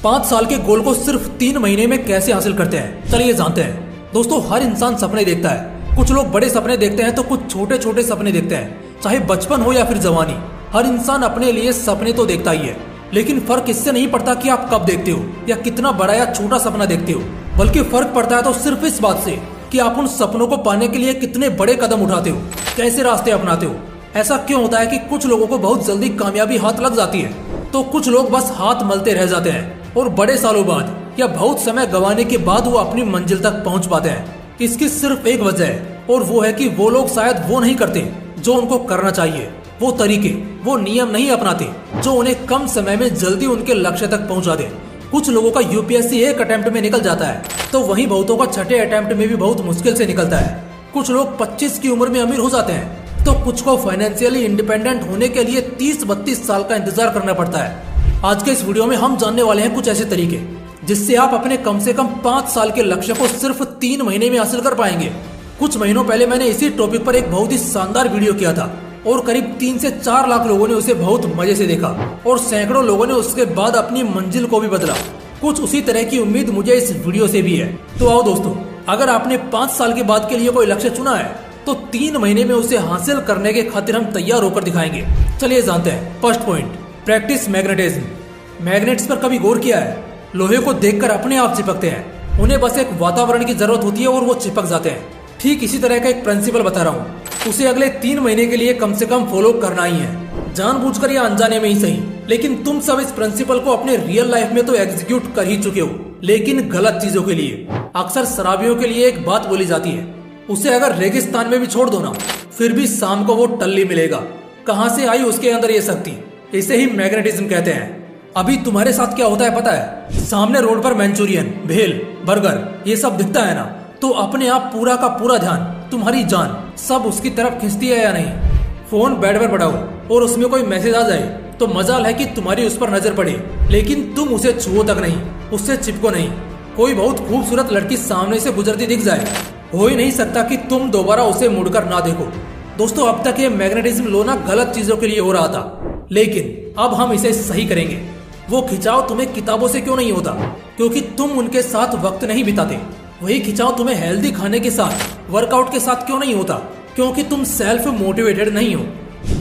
5 साल के गोल को सिर्फ 3 महीने में कैसे हासिल करते हैं, चलिए जानते हैं। दोस्तों, हर इंसान सपने देखता है। कुछ लोग बड़े सपने देखते हैं तो कुछ छोटे छोटे सपने देखते हैं, चाहे बचपन हो या फिर जवानी। हर इंसान अपने लिए सपने तो देखता ही है, लेकिन फर्क इससे नहीं पड़ता कि आप कब देखते हो या कितना बड़ा या छोटा सपना देखते हो, बल्कि फर्क पड़ता है तो सिर्फ इस बात से कि आप उन सपनों को पाने के लिए कितने बड़े कदम उठाते हो, कैसे रास्ते अपनाते हो। ऐसा क्यों होता है कि कुछ लोगों को बहुत जल्दी कामयाबी हाथ लग जाती है तो कुछ लोग बस हाथ मलते रह जाते हैं और बड़े सालों बाद या बहुत समय गंवाने के बाद वो अपनी मंजिल तक पहुंच पाते हैं। इसकी सिर्फ एक वजह है और वो है कि वो लोग शायद वो नहीं करते जो उनको करना चाहिए, वो तरीके, वो नियम नहीं अपनाते जो उन्हें कम समय में जल्दी उनके लक्ष्य तक पहुंचा दे। कुछ लोगों का यूपीएससी एक अटेम्प्ट में निकल जाता है तो वहीं बहुतों का छठे अटेम्प्ट में भी बहुत मुश्किल से निकलता है। कुछ लोग 25 की उम्र में अमीर हो जाते हैं तो कुछ को फाइनेंशियली इंडिपेंडेंट होने के लिए 30-32 साल का इंतजार करना पड़ता है। आज के इस वीडियो में हम जानने वाले हैं कुछ ऐसे तरीके जिससे आप अपने कम से कम 5 साल के लक्ष्य को सिर्फ 3 महीने में हासिल कर पाएंगे। कुछ महीनों पहले मैंने इसी टॉपिक पर एक बहुत ही शानदार वीडियो किया था और करीब 3 से 4 लाख लोगों ने उसे बहुत मजे से देखा और सैकड़ों लोगों ने उसके बाद अपनी मंजिल को भी बदला। कुछ उसी तरह की उम्मीद मुझे इस वीडियो से भी है। तो आओ दोस्तों, अगर आपने 5 साल के बाद के लिए कोई लक्ष्य चुना है तो 3 महीने में उसे हासिल करने के खातिर हम तैयार होकर दिखाएंगे। चलिए जानते हैं। First point, practice magnetism. Magnets पर कभी गौर किया है? लोहे को देखकर अपने आप चिपकते हैं, उन्हें बस एक वातावरण की जरूरत होती है और वो चिपक जाते हैं। ठीक इसी तरह का एक प्रिंसिपल बता रहा हूँ, उसे अगले 3 महीने के लिए कम से कम फॉलो करना ही है, जानबूझकर या अनजाने में ही सही। लेकिन तुम सब इस प्रिंसिपल को अपने रियल लाइफ में तो एग्जीक्यूट कर ही चुके हो, लेकिन गलत चीजों के लिए। अक्सर शराबियों के लिए एक बात बोली जाती है, उसे अगर रेगिस्तान में भी छोड़ दो ना, फिर भी शाम को वो टल्ली मिलेगा। कहाँ से आई उसके अंदर ये शक्ति? इसे ही मैग्नेटिज्म कहते हैं। अभी तुम्हारे साथ क्या होता है पता है? सामने रोड पर मंचूरियन, भेल, बर्गर ये सब दिखता है ना, तो अपने आप पूरा का पूरा ध्यान, तुम्हारी जान सब उसकी तरफ खींचती है या नहीं? फोन बेड पर पड़ा हो और उसमें कोई मैसेज आ जाए तो मजाल है कि तुम्हारी उस पर नजर पड़े, लेकिन तुम उसे छुओ तक नहीं, उससे चिपको नहीं। कोई बहुत खूबसूरत लड़की सामने से गुजरती दिख जाए, हो ही नहीं सकता कि तुम दोबारा उसे मुड़कर ना देखो। दोस्तों, अब तक ये मैग्नेटिज्म लो ना गलत चीजों के लिए हो रहा था, लेकिन अब हम इसे सही करेंगे। वो खिंचाव तुम्हें किताबों से क्यों नहीं होता? क्योंकि तुम उनके साथ वक्त नहीं बिताते। वही खिंचाव तुम्हें हेल्दी खाने के साथ, वर्कआउट के साथ क्यों नहीं होता? क्योंकि तुम सेल्फ मोटिवेटेड नहीं हो।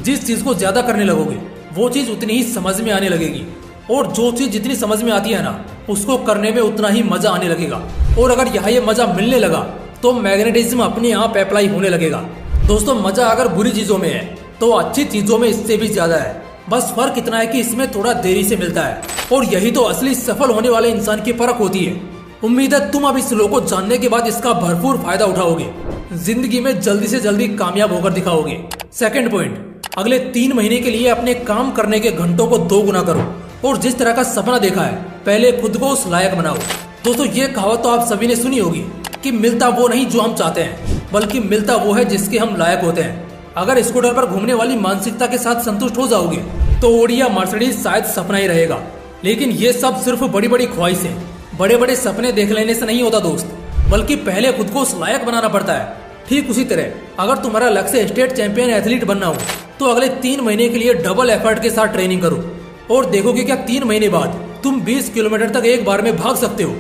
जिस चीज को ज्यादा करने लगोगे वो चीज उतनी ही समझ में आने लगेगी, और जो चीज जितनी समझ में आती है ना, उसको करने में उतना ही मजा आने लगेगा। और अगर यहाँ ये मजा मिलने लगा तो मैग्नेटिज्म अपने आप अप्लाई होने लगेगा। दोस्तों, मजा अगर बुरी चीजों में है तो अच्छी चीजों में इससे भी ज्यादा है। बस फर्क इतना है कि इसमें थोड़ा देरी से मिलता है, और यही तो असली सफल होने वाले इंसान की परख होती है। उम्मीद है तुम अब इस लो को जानने के बाद इसका भरपूर फायदा उठाओगे, जिंदगी में जल्दी से जल्दी कामयाब होकर दिखाओगे। सेकंड पॉइंट, अगले 3 महीने के लिए अपने काम करने के घंटों को 2 गुना करो और जिस तरह का सपना देखा है पहले खुद को उस लायक बनाओ। दोस्तों, ये कहावत तो आप सभी ने सुनी होगी कि मिलता वो नहीं जो हम चाहते हैं, बल्कि मिलता वो है जिसके हम लायक होते हैं। अगर स्कूटर पर घूमने वाली मानसिकता के साथ संतुष्ट हो जाओगे तो ऑडी या मर्सिडीज शायद सपना ही रहेगा। लेकिन ये सब सिर्फ बड़ी बड़ी ख्वाहिशें, बड़े बड़े सपने देख लेने से नहीं होता दोस्त, बल्कि पहले खुद को उस लायक बनाना पड़ता है। ठीक उसी तरह अगर तुम्हारा लक्ष्य स्टेट चैंपियन एथलीट बनना हो तो अगले 3 महीने के लिए डबल एफर्ट के साथ ट्रेनिंग करो और देखोगे क्या 3 महीने बाद तुम 20 किलोमीटर तक एक बार में भाग सकते हो।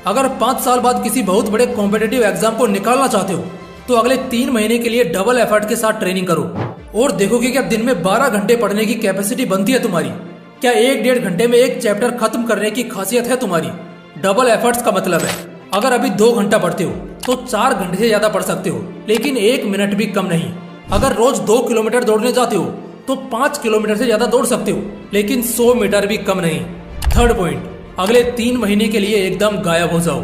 अगर 5 साल बाद किसी बहुत बड़े कॉम्पिटिटिव एग्जाम को निकालना चाहते हो तो अगले 3 महीने के लिए डबल एफर्ट के साथ ट्रेनिंग करो और देखोगे क्या दिन में 12 घंटे पढ़ने की कैपेसिटी बनती है तुम्हारी। क्या 1-1.5 घंटे में एक चैप्टर खत्म करने की खासियत है तुम्हारी। डबल एफर्ट्स का मतलब है अगर अभी 2 घंटा पढ़ते हो तो 4 घंटे से ज्यादा पढ़ सकते हो, लेकिन 1 मिनट भी कम नहीं। अगर रोज 2 किलोमीटर दौड़ने जाते हो तो 5 किलोमीटर से ज्यादा दौड़ सकते हो, लेकिन 100 मीटर भी कम नहीं। थर्ड पॉइंट, अगले 3 महीने के लिए एकदम गायब हो जाओ।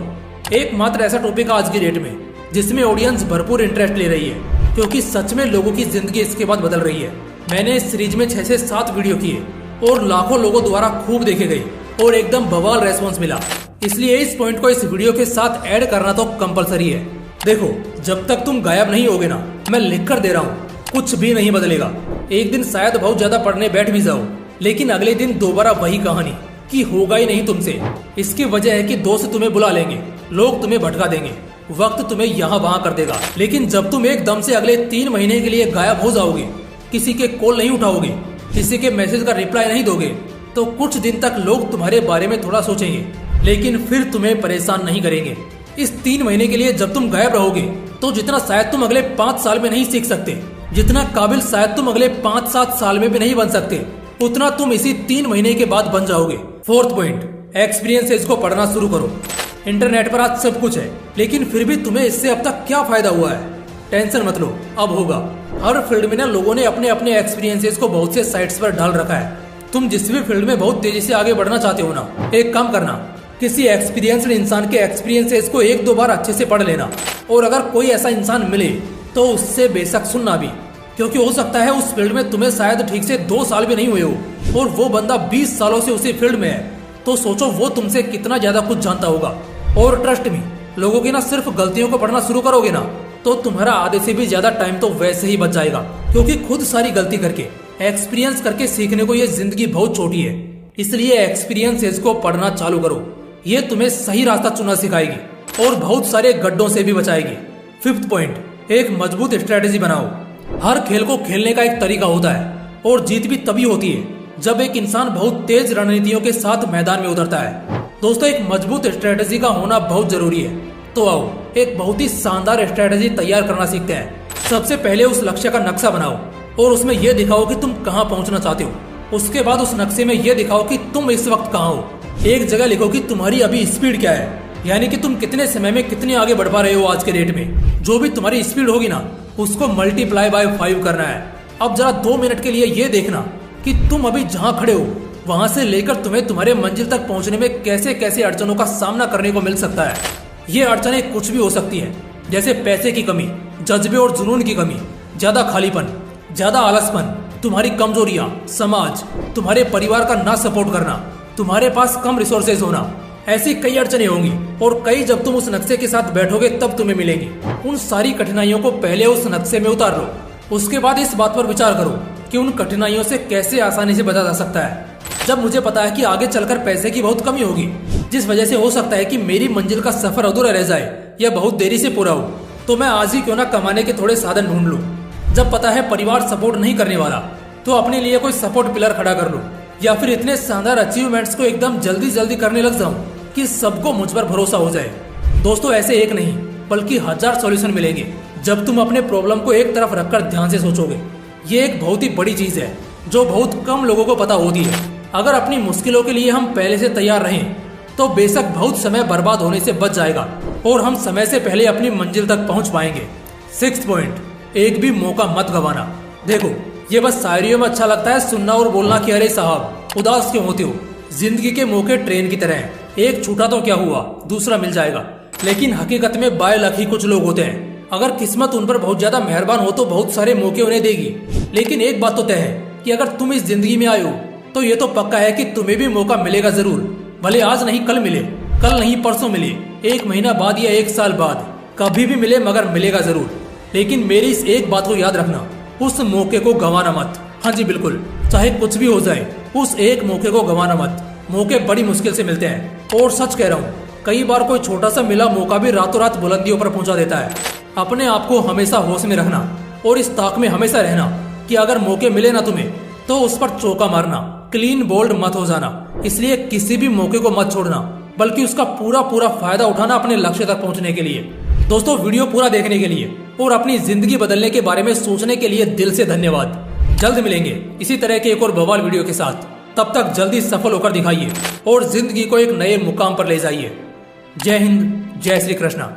एकमात्र ऐसा टॉपिक आज की डेट में जिसमें ऑडियंस भरपूर इंटरेस्ट ले रही है, क्योंकि सच में लोगों की जिंदगी इसके बाद बदल रही है। मैंने इस सीरीज में 6 से 7 वीडियो किए और लाखों लोगों द्वारा खूब देखे गए और एकदम बवाल रेस्पॉन्स मिला, इसलिए इस पॉइंट को इस वीडियो के साथ ऐड करना तो कंपलसरी है। देखो, जब तक तुम गायब नहीं होगे ना, मैं लिख कर दे रहा हूँ, कुछ भी नहीं बदलेगा। एक दिन शायद बहुत ज्यादा पढ़ने बैठ भी जाओ, लेकिन अगले दिन दोबारा वही कहानी कि होगा ही नहीं तुमसे। इसकी वजह है कि दोस्त तुम्हें बुला लेंगे, लोग तुम्हें भटका देंगे, वक्त तुम्हें यहाँ वहाँ कर देगा। लेकिन जब तुम एकदम से अगले 3 महीने के लिए गायब हो जाओगे, किसी के कॉल नहीं उठाओगे, किसी के मैसेज का रिप्लाई नहीं दोगे, तो कुछ दिन तक लोग तुम्हारे बारे में थोड़ा सोचेंगे, लेकिन फिर तुम्हें परेशान नहीं करेंगे। इस 3 महीने के लिए जब तुम गायब रहोगे तो जितना शायद तुम अगले 5 साल में नहीं सीख सकते, जितना काबिल शायद तुम अगले 5-7 साल में भी नहीं बन सकते, उतना तुम इसी 3 महीने के बाद बन जाओगे। 4th पॉइंट, एक्सपीरियंसेस को पढ़ना शुरू करो। इंटरनेट पर आज सब कुछ है, लेकिन फिर भी तुम्हें इससे अब तक क्या फायदा हुआ है? टेंशन मत लो, अब होगा। हर फील्ड में ना लोगों ने अपने अपने एक्सपीरियंसेस को बहुत से साइट्स पर डाल रखा है। तुम जिस भी फील्ड में बहुत तेजी से आगे बढ़ना चाहते हो ना, एक काम करना, किसी एक्सपीरियंस्ड इंसान के एक्सपीरियंसेस को 1-2 बार अच्छे से पढ़ लेना। और अगर कोई ऐसा इंसान मिले तो उससे बेशक सुनना भी, क्योंकि हो सकता है उस फील्ड में तुम्हें शायद ठीक से 2 साल भी नहीं हुए हो और वो बंदा 20 सालों से उसी फील्ड में है। तो सोचो वो तुमसे कितना ज्यादा कुछ जानता होगा। और ट्रस्ट मी, लोगों की ना सिर्फ गलतियों को पढ़ना शुरू करोगे ना, तो तुम्हारा आधे से भी ज्यादा टाइम तो वैसे ही बच जाएगा, क्योंकि खुद सारी गलती करके एक्सपीरियंस करके सीखने को ये जिंदगी बहुत छोटी है। इसलिए एक्सपीरियंसेस को पढ़ना चालू करो, ये तुम्हें सही रास्ता चुनना सिखाएगी और बहुत सारे गड्ढों से भी बचाएगी। 5th पॉइंट, एक मजबूत स्ट्रेटेजी बनाओ। हर खेल को खेलने का एक तरीका होता है और जीत भी तभी होती है जब एक इंसान बहुत तेज रणनीतियों के साथ मैदान में उतरता है। दोस्तों, एक मजबूत स्ट्रेटेजी का होना बहुत जरूरी है। तो आओ एक बहुत ही शानदार स्ट्रेटेजी तैयार करना सीखते हैं। सबसे पहले उस लक्ष्य का नक्शा बनाओ और उसमें यह दिखाओ कि तुम कहां पहुंचना चाहते हो। उसके बाद उस नक्शे में यह दिखाओ कि तुम इस वक्त कहां हो। एक जगह लिखो कि तुम्हारी अभी स्पीड क्या है, यानी कि तुम कितने समय में कितने आगे बढ़ पा रहे हो आज के डेट में। जो भी तुम्हारी स्पीड होगी ना, उसको मल्टीप्लाई बाय 5 करना है। अब जरा 2 मिनट के लिए ये देखना कि तुम अभी जहाँ खड़े हो वहां से लेकर तुम्हें तुम्हारे मंजिल तक पहुंचने में कैसे कैसे अड़चनों का सामना करने को मिल सकता है। ये अड़चनें कुछ भी हो सकती है, जैसे पैसे की कमी, जज्बे और जुनून की कमी, ज्यादा खालीपन, ज्यादा आलसपन, तुम्हारी कमजोरियां, समाज, तुम्हारे परिवार का ना सपोर्ट करना, तुम्हारे पास कम रिसोर्सेज होना। ऐसी कई अड़चनें होंगी और कई जब तुम उस नक्शे के साथ बैठोगे तब तुम्हें मिलेंगी। उन सारी कठिनाइयों को पहले उस नक्शे में उतार लो। उसके बाद इस बात पर विचार करो कि उन कठिनाइयों से कैसे आसानी से बचा जा सकता है। जब मुझे पता है कि आगे चलकर पैसे की बहुत कमी होगी, जिस वजह से हो सकता है कि मेरी मंजिल का सफर अधूरा रह जाए या बहुत देरी से पूरा हो, तो मैं आज ही क्यों ना कमाने के थोड़े साधन ढूंढ लूं। जब पता है परिवार सपोर्ट नहीं करने वाला, तो अपने लिए कोई सपोर्ट पिलर खड़ा कर लूं, या फिर इतने शानदार अचीवमेंट्स को एकदम जल्दी जल्दी करने लग जाऊं कि सबको मुझ पर भरोसा हो जाए। दोस्तों, ऐसे एक नहीं बल्कि 1000 सॉल्यूशन मिलेंगे जब तुम अपने प्रॉब्लम को एक तरफ रखकर ध्यान से सोचोगे। ये एक बहुत ही बड़ी चीज है जो बहुत कम लोगों को पता होती है। अगर अपनी मुश्किलों के लिए हम पहले से तैयार रहें तो बेशक बहुत समय बर्बाद होने से बच जाएगा और हम समय से पहले अपनी मंजिल तक पहुंच पाएंगे। 6th पॉइंट, एक भी मौका मत गंवाना। देखो, ये बस शायरियों में अच्छा लगता है सुनना और बोलना कि अरे साहब उदास क्यों होते हो। जिंदगी के मौके ट्रेन की तरह हैं, एक छूटा तो क्या हुआ, दूसरा मिल जाएगा। लेकिन हकीकत में बाय लक ही कुछ लोग होते हैं। अगर किस्मत उन पर बहुत ज्यादा मेहरबान हो तो बहुत सारे मौके उन्हें देगी। लेकिन एक बात तो तय है कि अगर तुम इस जिंदगी में आए हो तो ये तो पक्का है कि तुम्हें भी मौका मिलेगा जरूर। भले आज नहीं कल मिले, कल नहीं परसों मिले, 1 महीना बाद या 1 साल बाद, कभी भी मिले मगर मिलेगा जरूर। लेकिन मेरी इस एक बात को याद रखना, उस मौके को गंवाना मत। हाँ जी बिल्कुल, चाहे कुछ भी हो जाए, उस एक मौके को गंवाना मत। मौके बड़ी मुश्किल से मिलते हैं और सच कह रहा हूँ, कई बार कोई छोटा सा मिला मौका भी रातों रात बुलंदियों पर पहुंचा देता है। अपने आप को हमेशा होश में रखना और इस ताक में हमेशा रहना कि अगर मौके मिले ना तुम्हें तो उस पर चौका मारना, क्लीन बोल्ड मत हो जाना। इसलिए किसी भी मौके को मत छोड़ना, बल्कि उसका पूरा पूरा फायदा उठाना अपने लक्ष्य तक पहुंचने के लिए। दोस्तों, वीडियो पूरा देखने के लिए और अपनी जिंदगी बदलने के बारे में सोचने के लिए दिल से धन्यवाद। जल्द मिलेंगे इसी तरह के एक और बवाल वीडियो के साथ। तब तक जल्दी सफल होकर दिखाइए और जिंदगी को एक नए मुकाम पर ले जाइए। जय हिंद, जय श्री कृष्णा।